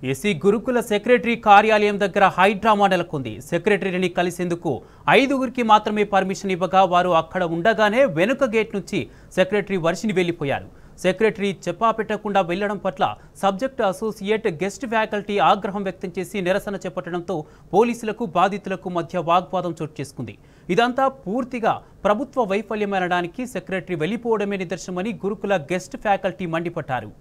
SC గురుకుల secretary కార్యాలయం దగ్గర హైడ్రామా నెలకొంది. సెక్రటరీని కలిసేందుకు 5గురికి మాత్రమే పర్మిషన్ ఇవ్వగా వారు అక్కడ ఉండగానే వెనుక గేట్ నుంచి సెక్రటరీ వర్షిని వెళ్లిపోయారు. సెక్రటరీ చెప్పా పెట్టకుండా వెళ్లడం పట్ల సబ్జెక్ట్ అసోసియేట్ గెస్ట్ ఫ్యాకల్టీ ఆగ్రహం వ్యక్తం చేసి నిరసన చేపట్టడంతో పోలీసులకు బాధితులకు మధ్య వాగ్వాదం చోటు చేసుకుంది. ఇదంతా పూర్తిగా ప్రభుత్వ వైఫల్యమనడానికి సెక్రటరీ వెళ్లిపోవడమే నిదర్శనమని గురుకుల గెస్ట్ ఫ్యాకల్టీ మండిపడ్డారు.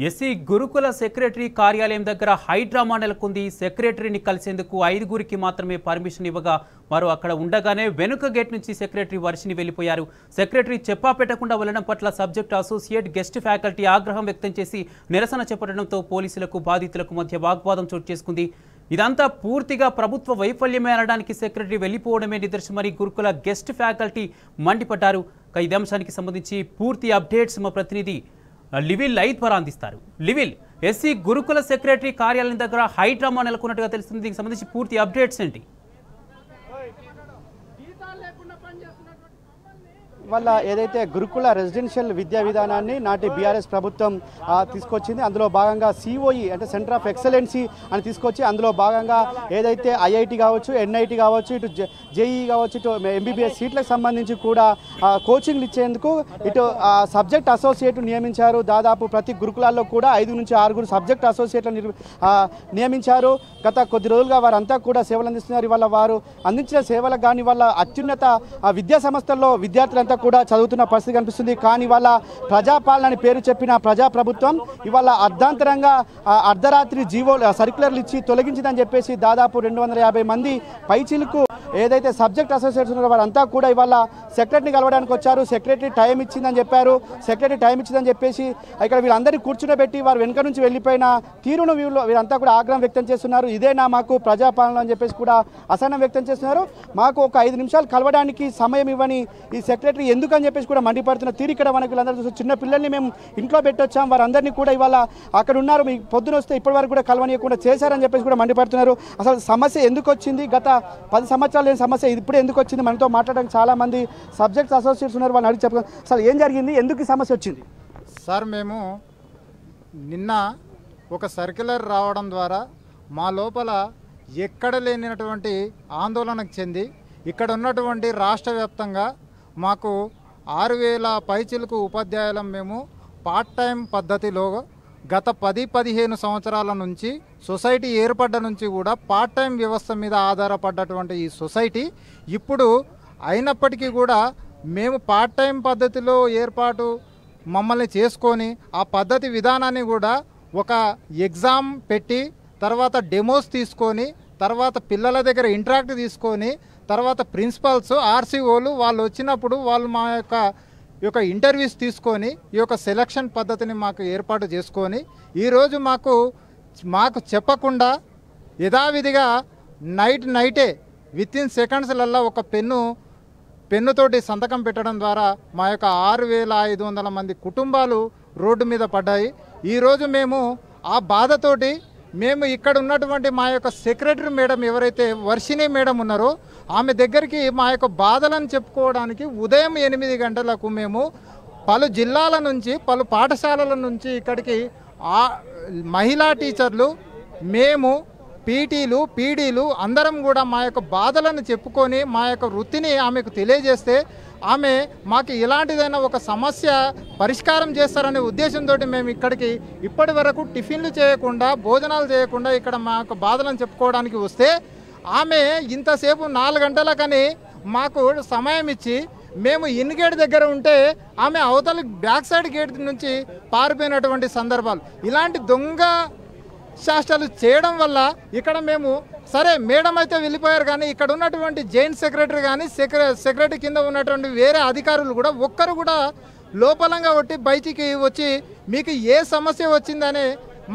ఎస్సీ గురుకుల సెక్రటరీ కార్యాలయం దగ్గర హైడ్రామా నెలకొంది. సెక్రటరీని కలిసేందుకు 5గురికి మాత్రమే పర్మిషన్ ఇవ్వగా వారు అక్కడ ఉండగానే వెనుక గేట్ నుంచి సెక్రటరీ వర్షిని వెళ్లిపోయారు. సెక్రటరీ చెప్పా పెట్టకుండా వెళ్లడం పట్ల సబ్జెక్ట్ అసోసియేట్ గెస్ట్ ఫ్యాకల్టీ ఆగ్రహం వ్యక్తం చేసి నిరసన చేపట్టడంతో పోలీసులకు బాధితులకు మధ్య వాగ్వాదం చోటు చేసుకుంది. ఇదంతా పూర్తిగా ప్రభుత్వ వైఫల్యమే అనడానికి సెక్రటరీ వెళ్లిపోవడమే నిదర్శనమని గురుకుల గెస్ట్ ఫ్యాకల్టీ మండిపడ్డారు. ఇదే అంశానికి సంబంధించి పూర్తి అప్డేట్స్ మా ప్రతినిధి లివిల్ లైవ్ ద్వారా అందిస్తారు. లివిల్, ఎస్సీ గురుకుల సెక్రటరీ కార్యాలయం దగ్గర హైడ్రామా నెలకొన్నట్టుగా తెలుస్తుంది. దీనికి సంబంధించి పూర్తి అప్డేట్స్ ఏంటి? వల్ల ఏదైతే గురుకుల రెసిడెన్షియల్ విద్యా విధానాన్ని నాటి బీఆర్ఎస్ ప్రభుత్వం తీసుకొచ్చింది, అందులో భాగంగా సిఓఈ అంటే సెంటర్ ఆఫ్ ఎక్సలెన్సీ అని తీసుకొచ్చి అందులో భాగంగా ఏదైతే ఐఐటి కావచ్చు, ఎన్ఐటి కావచ్చు, ఇటు జేఈ కావచ్చు, ఇటు ఎంబీబీఎస్ సీట్లకు సంబంధించి కూడా కోచింగ్లు ఇచ్చేందుకు ఇటు సబ్జెక్ట్ అసోసియేట్ నియమించారు. దాదాపు ప్రతి గురుకులాల్లో కూడా 5 నుంచి 6 సబ్జెక్ట్ అసోసియేట్లను నియమించారు. గత కొద్ది రోజులుగా వారంతా కూడా సేవలు అందిస్తున్నారు. ఇవాళ వారు అందించిన సేవలకు కానీ వాళ్ళ అత్యున్నత విద్యా సంస్థల్లో విద్యార్థులంతా కూడా చదువుతున్న పరిస్థితి కనిపిస్తుంది. కానీ వాళ్ళ ప్రజాపాలన అని పేరు చెప్పిన ప్రజాప్రభుత్వం ఇవాళ అర్ధాంతరంగా అర్ధరాత్రి సర్క్యులర్లు ఇచ్చి తొలగించిందని చెప్పేసి దాదాపు 250 మంది పైచిలకు ఏదైతే సబ్జెక్ట్ అసోసియేట్స్ ఉన్నారో వారంతా కూడా ఇవాళ సెక్రటరీని కలవడానికి వచ్చారు. సెక్రటరీ టైం ఇచ్చిందని చెప్పారు. సెక్రటరీ టైం ఇచ్చిందని చెప్పేసి ఇక్కడ వీళ్ళందరినీ కూర్చునబెట్టి వారు వెనుక నుంచి వెళ్ళిపోయిన తీరును వీరంతా కూడా ఆగ్రహం వ్యక్తం చేస్తున్నారు. ఇదేనా మాకు ప్రజాపాలన అని చెప్పేసి కూడా అసహనం వ్యక్తం చేస్తున్నారు. మాకు ఒక 5 నిమిషాలు కలవడానికి సమయం ఇవ్వని ఈ సెక్రటరీ ఎందుకని చెప్పేసి కూడా మండిపడుతున్న తీరు ఇక్కడ మనకు వీళ్ళందరూ చూసి చిన్న పిల్లల్ని మేము ఇంట్లో పెట్టొచ్చాం, వారందరినీ కూడా ఇవాళ అక్కడ ఉన్నారు, మీకు పొద్దున వస్తే ఇప్పటి వరకు కూడా కలవనీయకుండా చేశారని చెప్పేసి కూడా మండిపడుతున్నారు. అసలు సమస్య ఎందుకు వచ్చింది, గత 10 సంవత్సరాలు లేని సమస్య ఇప్పుడు ఎందుకు వచ్చింది, మనతో మాట్లాడడానికి చాలా మంది సబ్జెక్ట్స్ అసోసియేట్స్ ఉన్నారు, వాళ్ళని అడిగి చెప్పారు. అసలు ఏం జరిగింది, ఎందుకు ఈ సమస్య వచ్చింది? సార్, మేము నిన్న ఒక సర్క్యులర్ రావడం ద్వారా మా లోపల ఎక్కడ లేనటువంటి ఆందోళనకు చెంది ఇక్కడ ఉన్నటువంటి రాష్ట్ర వ్యాప్తంగా మాకు 6000 పైచిలకు ఉపాధ్యాయులం మేము పార్ట్ టైం పద్ధతిలో గత 10-15 సంవత్సరాల నుంచి సొసైటీ ఏర్పడ్డ నుంచి కూడా పార్ట్ టైం వ్యవస్థ మీద ఆధారపడ్డటువంటి ఈ సొసైటీ ఇప్పుడు అయినప్పటికీ కూడా మేము పార్ట్ టైం పద్ధతిలో ఏర్పాటు మమ్మల్ని చేసుకొని ఆ పద్ధతి విధానాన్ని కూడా ఒక ఎగ్జామ్ పెట్టి తర్వాత డెమోస్ తీసుకొని తర్వాత పిల్లల దగ్గర ఇంటరాక్ట్ తీసుకొని తర్వాత ప్రిన్సిపల్స్ ఆర్సీఓలు వాళ్ళు వచ్చినప్పుడు వాళ్ళు మా యొక్క ఇంటర్వ్యూస్ తీసుకొని ఈ యొక్క సెలక్షన్ పద్ధతిని మాకు ఏర్పాటు చేసుకొని ఈరోజు మాకు చెప్పకుండా యథావిధిగా నైటే వితిన్ సెకండ్స్లల్లో ఒక పెన్నుతోటి సంతకం పెట్టడం ద్వారా మా యొక్క 6500 మంది కుటుంబాలు రోడ్డు మీద పడ్డాయి. ఈరోజు మేము ఆ బాధతోటి మేము ఇక్కడ ఉన్నటువంటి మా యొక్క సెక్రటరీ మేడం ఎవరైతే వర్షిని మేడం ఉన్నారో ఆమె దగ్గరికి మా యొక్క బాధలను చెప్పుకోవడానికి ఉదయం 8 గంటలకు మేము పలు జిల్లాల నుంచి పలు పాఠశాలల నుంచి ఇక్కడికి మహిళా టీచర్లు మేము పీటీలు పీడీలు అందరం కూడా మా యొక్క బాధలను చెప్పుకొని మా యొక్క వృత్తిని ఆమెకు తెలియజేస్తే ఆమె మాకు ఇలాంటిదైనా ఒక సమస్య పరిష్కారం చేస్తారనే ఉద్దేశంతో మేము ఇక్కడికి ఇప్పటి వరకు టిఫిన్లు చేయకుండా భోజనాలు చేయకుండా ఇక్కడ మా యొక్క బాధలను చెప్పుకోవడానికి వస్తే ఆమె ఇంతసేపు 4 గంటలకని మాకు సమయం ఇచ్చి మేము ఇన్ గేట్ దగ్గర ఉంటే ఆమె అవతల బ్యాక్ సైడ్ గేట్ నుంచి పారిపోయినటువంటి సందర్భాలు, ఇలాంటి దొంగ శాస్త్రాలు చేయడం వల్ల ఇక్కడ మేము సరే మేడం అయితే వెళ్ళిపోయారు, కానీ ఇక్కడ ఉన్నటువంటి జాయింట్ సెక్రటరీ కానీ సెక్రటరీ కింద ఉన్నటువంటి వేరే అధికారులు కూడా ఒక్కరు కూడా లోపలంగా కొట్టి బయటికి వచ్చి మీకు ఏ సమస్య వచ్చిందని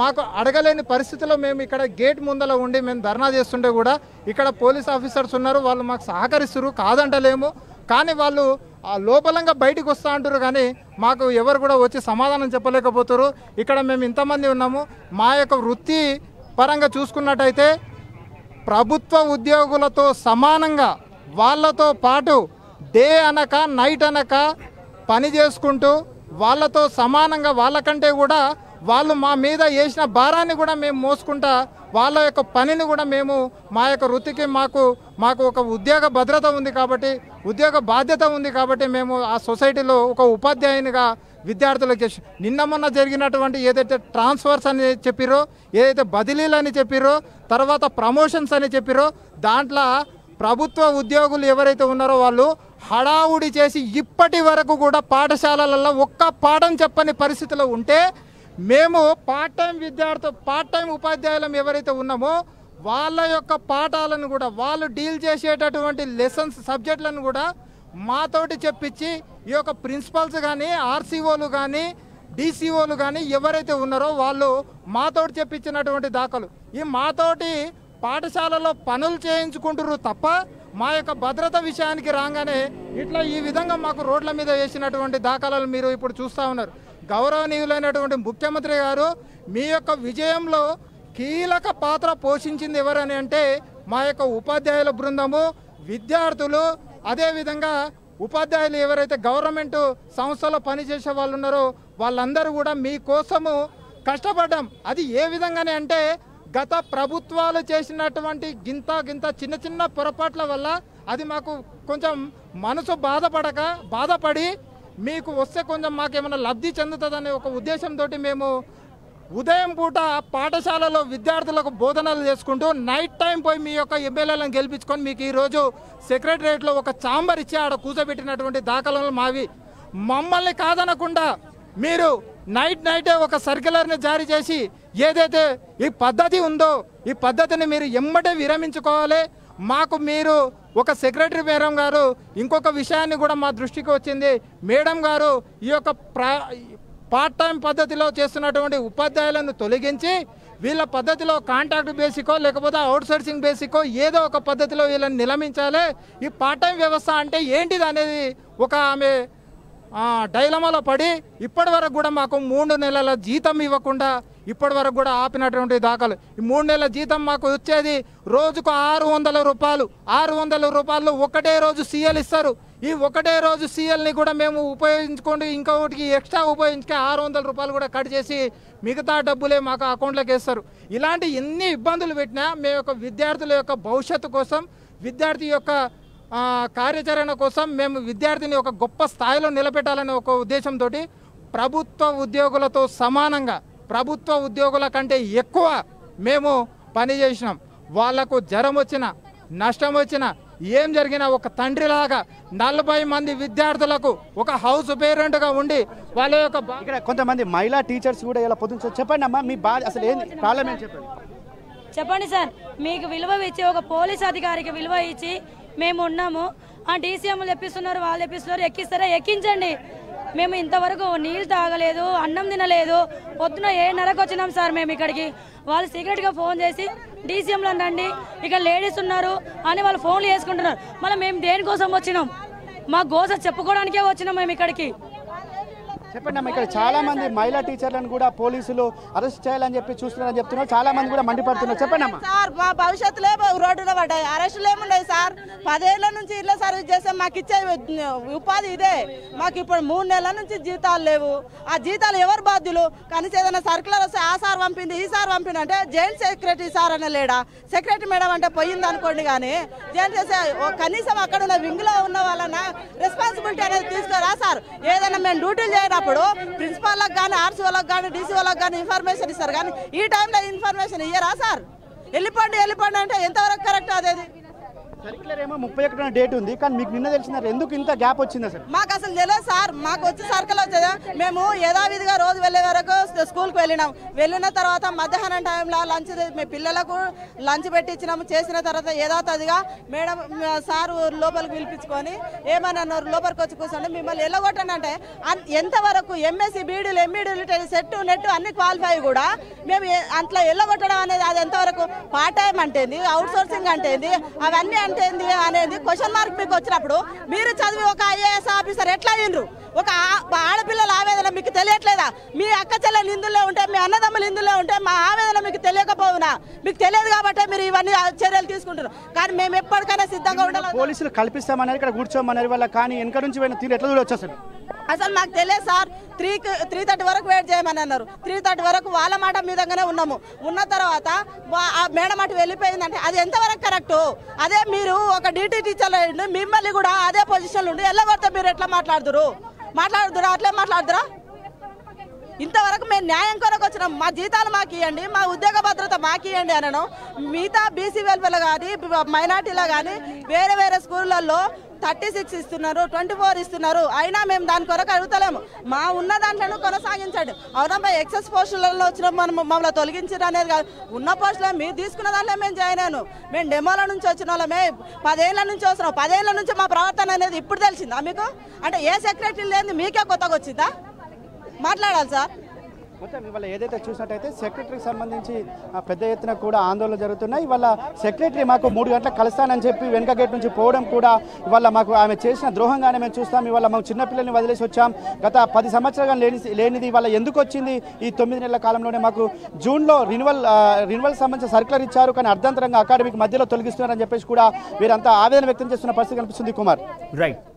మాకు అడగలేని పరిస్థితిలో మేము ఇక్కడ గేట్ ముందల ఉండి మేము ధర్నా చేస్తుంటే కూడా ఇక్కడ పోలీస్ ఆఫీసర్స్ ఉన్నారు, వాళ్ళు మాకు సహకరిస్తారు, కాదంటలేము. కానీ వాళ్ళు లోపలంగా బయటికి వస్తూ అంటారు, కానీ మాకు ఎవరు కూడా వచ్చి సమాధానం చెప్పలేకపోతారు. ఇక్కడ మేము ఇంతమంది ఉన్నాము. మా యొక్క వృత్తి పరంగా చూసుకున్నట్టయితే ప్రభుత్వ ఉద్యోగులతో సమానంగా వాళ్ళతో పాటు డే అనక నైట్ అనక పని చేసుకుంటూ వాళ్ళతో సమానంగా వాళ్ళకంటే కూడా వాళ్ళు మా మీద వేసిన భారాన్ని కూడా మేము మోసుకుంటా వాళ్ళ యొక్క పనిని కూడా మేము మా యొక్క వృత్తికి మాకు ఒక ఉద్యోగ భద్రత ఉంది కాబట్టి, ఉద్యోగ బాధ్యత ఉంది కాబట్టి మేము ఆ సొసైటీలో ఒక ఉపాధ్యాయునిగా విద్యార్థులకు నిన్న మొన్న జరిగినటువంటి ఏదైతే ట్రాన్స్ఫర్స్ అని చెప్పిరో, ఏదైతే బదిలీలు అని చెప్పిరో, తర్వాత ప్రమోషన్స్ అని చెప్పిరో, దాంట్లో ప్రభుత్వ ఉద్యోగులు ఎవరైతే ఉన్నారో వాళ్ళు హడావుడి చేసి ఇప్పటి వరకు కూడా పాఠశాలలలో ఒక్క పాఠం చెప్పని పరిస్థితిలో ఉంటే మేము పార్ట్ టైం ఉపాధ్యాయులం ఎవరైతే ఉన్నామో వాళ్ళ యొక్క పాఠాలను కూడా వాళ్ళు డీల్ చేసేటటువంటి లెసన్స్ సబ్జెక్టులను కూడా మాతోటి చెప్పించి ఈ యొక్క ప్రిన్సిపల్స్ కానీ ఆర్సీఓలు కానీ డీసీఓలు కానీ ఎవరైతే ఉన్నారో వాళ్ళు మాతోటి చెప్పించినటువంటి దాఖలు. ఈ మాతోటి పాఠశాలలో పనులు చేయించుకుంటున్నారు తప్ప మా యొక్క భద్రత విషయానికి రాగానే ఇట్లా ఈ విధంగా మాకు రోడ్ల మీద వేసినటువంటి దాఖలాలు మీరు ఇప్పుడు చూస్తూ ఉన్నారు. గౌరవనీయులైనటువంటి ముఖ్యమంత్రి గారు మీ యొక్క విజయంలో కీలక పాత్ర పోషించింది ఎవరని అంటే మా యొక్క ఉపాధ్యాయుల బృందము, విద్యార్థులు, అదేవిధంగా ఉపాధ్యాయులు ఎవరైతే గవర్నమెంట్ సంస్థలో పనిచేసే వాళ్ళు ఉన్నారో వాళ్ళందరూ కూడా మీకోసము కష్టపడ్డాం. అది ఏ విధంగానే అంటే గత ప్రభుత్వాలు చేసినటువంటి గింత చిన్న చిన్న పొరపాట్ల వల్ల అది మాకు కొంచెం మనసు బాధపడి మీకు వస్తే కొంచెం మాకేమైనా లబ్ధి చెందుతుందనే ఒక ఉద్దేశంతో మేము ఉదయం పూట పాఠశాలలో విద్యార్థులకు బోధనలు చేసుకుంటూ నైట్ టైం పోయి మీ యొక్క ఎమ్మెల్యేలను గెలిపించుకొని మీకు ఈరోజు సెక్రటరియట్లో ఒక ఛాంబర్ ఇచ్చి ఆడ కూర్చోబెట్టినటువంటి దాఖలాలు మావి. మమ్మల్ని కాదనకుండా మీరు నైటే ఒక సర్క్యులర్ని జారీ చేసి ఏదైతే ఈ పద్ధతి ఉందో ఈ పద్ధతిని మీరు ఎమ్మటే విరమించుకోవాలి. మాకు మీరు ఒక సెక్రటరీ మేడం గారు ఇంకొక విషయాన్ని కూడా మా దృష్టికి వచ్చింది. మేడం గారు ఈ యొక్క పార్ట్ టైం పద్ధతిలో చేస్తున్నటువంటి ఉపాధ్యాయులను తొలగించి వీళ్ళ పద్ధతిలో కాంట్రాక్ట్ బేసికో లేకపోతే అవుట్సోర్సింగ్ బేసికో ఏదో ఒక పద్ధతిలో వీళ్ళని నిలమించాలి. ఈ పార్ట్ టైం వ్యవస్థ అంటే ఏంటిది అనేది ఒక ఆమె డైలమాలో పడి ఇప్పటి వరకు కూడా మాకు 3 నెలల జీతం ఇవ్వకుండా ఇప్పటి వరకు కూడా ఆపినటువంటి దాఖలు. ఈ 3 నెలల జీతం మాకు వచ్చేది రోజుకు 600 రూపాయలు. 600 రూపాయలు ఒకటే రోజు సీఎల్ ఇస్తారు. ఈ ఒకటే రోజు సీఎల్ని కూడా మేము ఉపయోగించుకోండి ఇంకొకటికి ఎక్స్ట్రా ఉపయోగించుకే 600 రూపాయలు కూడా కట్ చేసి మిగతా డబ్బులే మాకు అకౌంట్లోకి వేస్తారు. ఇలాంటి ఎన్ని ఇబ్బందులు పెట్టినా మేము యొక్క విద్యార్థుల యొక్క భవిష్యత్తు కోసం, విద్యార్థి యొక్క కార్యాచరణ కోసం మేము విద్యార్థిని ఒక గొప్ప స్థాయిలో నిలబెట్టాలనే ఒక ఉద్దేశంతో ప్రభుత్వ ఉద్యోగులతో సమానంగా, ప్రభుత్వ ఉద్యోగుల కంటే ఎక్కువ మేము పనిచేసినాం. వాళ్లకు జ్వరం వచ్చినా నష్టం వచ్చినా ఏం జరిగినా ఒక తండ్రిలాగా 40 మంది విద్యార్థులకు ఒక హౌస్ పేరెంట్గా ఉండి వాళ్ళ యొక్క ఇక్కడ కొంతమంది మహిళా టీచర్స్ కూడా ఇలా పొద్దున చెప్పండి అమ్మా మీ బాధ అసలు ఏంది ప్రాబ్లం ఏంటి చెప్పండి సార్. మీకు విలువ ఇచ్చి ఒక పోలీస్ అధికారికి విలువ ఇచ్చి మేము ఉన్నాము. ఆ డీసీఎంలు ఎక్కిస్తున్నారు, వాళ్ళు ఎక్కిస్తున్నారు, ఎక్కిస్తారా ఎక్కించండి. మేము ఇంతవరకు నీళ్ళు తాగలేదు, అన్నం తినలేదు. పొద్దున 7:30కు వచ్చినాం సార్ మేము ఇక్కడికి. వాళ్ళు సీక్రెట్గా ఫోన్ చేసి డీసీఎంలు అనండి ఇక్కడ లేడీస్ ఉన్నారు అని వాళ్ళు ఫోన్లు చేసుకుంటున్నారు. మళ్ళీ మేము దేనికోసం వచ్చినాం? మా గోస చెప్పుకోవడానికే వచ్చినాం మేము ఇక్కడికి. చెప్పండి అమ్మా, ఇక్కడ చాలా మంది మహిళా టీచర్లను కూడా పోలీసులు అరెస్ట్ చేయాలని చెప్పి చూస్తున్నారని చెప్తున్నారు. చాలా మంది కూడా మండిపడుతున్నారు. చెప్పండి అమ్మా. సార్ మా భవిష్యత్తులో రోడ్డులో పడ్డాయి, అరెస్టులు ఏమున్నాయి సార్? 10 ఏళ్ల నుంచి ఇళ్ళ సర్వీస్ చేసాం, మాకు ఇచ్చే ఉపాధి ఇదే. మాకు ఇప్పుడు 3 నెలల నుంచి జీతాలు లేవు. ఆ జీతాలు ఎవరు బాధ్యులు? కనీసం ఏదైనా సర్కులర్ వస్తే ఆ సార్ పంపింది, ఈ సార్ పంపింది అంటే జాయింట్ సెక్రటరీ సార్ అనే లేడా? సెక్రటరీ మేడం అంటే పోయింది అనుకోండి, కానీ జాయింట్ చేసే కనీసం అక్కడ ఉన్న వింగ్లో ఉన్న వాళ్ళన రెస్పాన్సిబిలిటీ అనేది తీసుకోరా సార్? ఏదైనా మేము డ్యూటీలు చేయడం ప్రిన్సిపాల్లకు కానీ ఆర్సీఓలకు కానీ డీసీఓలకు కానీ ఇన్ఫర్మేషన్ ఇస్తారు, కానీ ఈ టైంలో ఇన్ఫర్మేషన్ ఇయ్యరా సార్? వెళ్ళిపోండి అంటే ఎంతవరకు కరెక్ట్? అదేది సర్క్యులర్ ఏమో 31న డేట్ ఉంది, కానీ మీకు నిన్న తెలిసినారు ఎందుకు ఇంత గ్యాప్ వచ్చింది అసలు? మాకు అసలు తెలియదు సార్. మాకు వచ్చి సర్కిల్ వచ్చేదా, మేము యథావిధిగా రోజు వెళ్ళే వరకు స్కూల్కి వెళ్ళినాం. వెళ్ళిన తర్వాత మధ్యాహ్నం టైంలో లంచ్ మీ పిల్లలకు లంచ్ పెట్టించినాము. చేసిన తర్వాత యథాతథిగా మేడం సార్ లోపలికి పిలిపించుకొని ఏమని అన్నారు, లోపలికి వచ్చి కూర్చోండి మిమ్మల్ని ఎల్లగొట్టండి అంటే ఎంతవరకు ఎంఎస్సీ బీడీలు ఎంఈడీలు సెట్ నెట్ అన్ని క్వాలిఫై కూడా మేము అట్లా ఎల్లగొట్టడం అనేది అది ఎంతవరకు? పార్ట్ టైం అంటేంది, అవుట్ సోర్సింగ్ అంటేంది, అవన్నీ అంటే ఏంది అనేది క్వశ్చన్ మార్క్ మీకు వచ్చినప్పుడు మీరు చదివి ఒక ఐఏఎస్ ఆఫీసర్ ఎట్లా అయ్యిండ్రు? ఒక ఆడపిల్లల ఆవేదన మీకు తెలియట్లేదా? మీ అక్క చెల్లెలు నిందుల్లో ఉంటే, మీ అన్నదమ్ములు నిందుల్లో ఉంటే మా ఆవేదన మీకు తెలియకపోవునా? మీకు తెలియదు కాబట్టి మీరు ఇవన్నీ చర్యలు తీసుకుంటారు. కానీ మేము ఎప్పటికైనా సిద్ధంగా ఉండాలి. పోలీసులు కల్పిస్తామన్నారు, ఇక్కడ కూర్చోమన్నారు వల్ల, కానీ వెనక నుంచి పోయిన తీరు ఎట్లా చూడొచ్చు అసలు? అసలు మాకు తెలియదు సార్. 3:30 వరకు వెయిట్ చేయమని అన్నారు. 3:30 వరకు వాళ్ళ మాట మీదగానే ఉన్నాము. ఉన్న తర్వాత మేడం అటు వెళ్ళిపోయిందంటే అది ఎంతవరకు కరెక్టు? అదే మీరు ఒక డ్యూటీ టీచర్లో మిమ్మల్ని కూడా అదే పొజిషన్లో ఉండి వెళ్ళగొడితే మీరు ఎట్లా మాట్లాడుతురు? అట్లే మాట్లాడుతురా? ఇంతవరకు మేము న్యాయం కొరకు వచ్చినాం. మా జీతాలు మాకు ఇవ్వండి, మా ఉద్యోగ భద్రత మాకు ఇవ్వండి అనను. మిగతా బీసీ వెల్ఫేర్లో కానీ మైనార్టీలో కానీ వేరే వేరే స్కూళ్ళల్లో 36 ఇస్తున్నారు, 24 ఇస్తున్నారు. అయినా మేము దాని కొరకు అడుగుతలేము. మా ఉన్న దాంట్లో కొనసాగించండి. అవునమ్మా, ఎక్సెస్ పోస్టులలో వచ్చిన మమ్మల్ని తొలగించారు అనేది కాదు. ఉన్న పోస్టులో మీరు తీసుకున్న దాంట్లో మేము జాయిన్ అయ్యాను. మేము డెమోల నుంచి వచ్చిన వాళ్ళమే, 10 ఏళ్ల నుంచి వస్తున్నాం. 10 ఏళ్ల నుంచి మా ప్రవర్తన అనేది ఇప్పుడు తెలిసిందా మీకు? అంటే ఏ సెక్రటరీ లేని మీకే కొత్తగా వచ్చిందా? మాట్లాడాలి సార్. మొత్తం ఇవాళ ఏదైతే చూసినట్టయితే సెక్రటరీకి సంబంధించి పెద్ద ఎత్తున కూడా ఆందోళన జరుగుతున్నాయి. ఇవాళ సెక్రటరీ మాకు 3 గంటలకు కలుస్తానని చెప్పి వెనక గేట్ నుంచి పోవడం కూడా ఇవాళ మాకు ఆమె చేసిన ద్రోహంగానే మేము చూస్తాం. ఇవాళ మాకు చిన్నపిల్లల్ని వదిలేసి వచ్చాం. గత 10 సంవత్సరాలుగా లేనిది ఇవాళ ఎందుకు వచ్చింది? ఈ 9 నెలల కాలంలోనే మాకు జూన్లో రినివల్ సంబంధించిన సర్కులర్ ఇచ్చారు, కానీ అర్ధంతరంగా అకాడమిక్ మధ్యలో తొలగిస్తున్నారని చెప్పేసి కూడా వీరంతా ఆవేదన వ్యక్తం చేస్తున్న పరిస్థితి కనిపిస్తుంది. కుమార్, రైట్.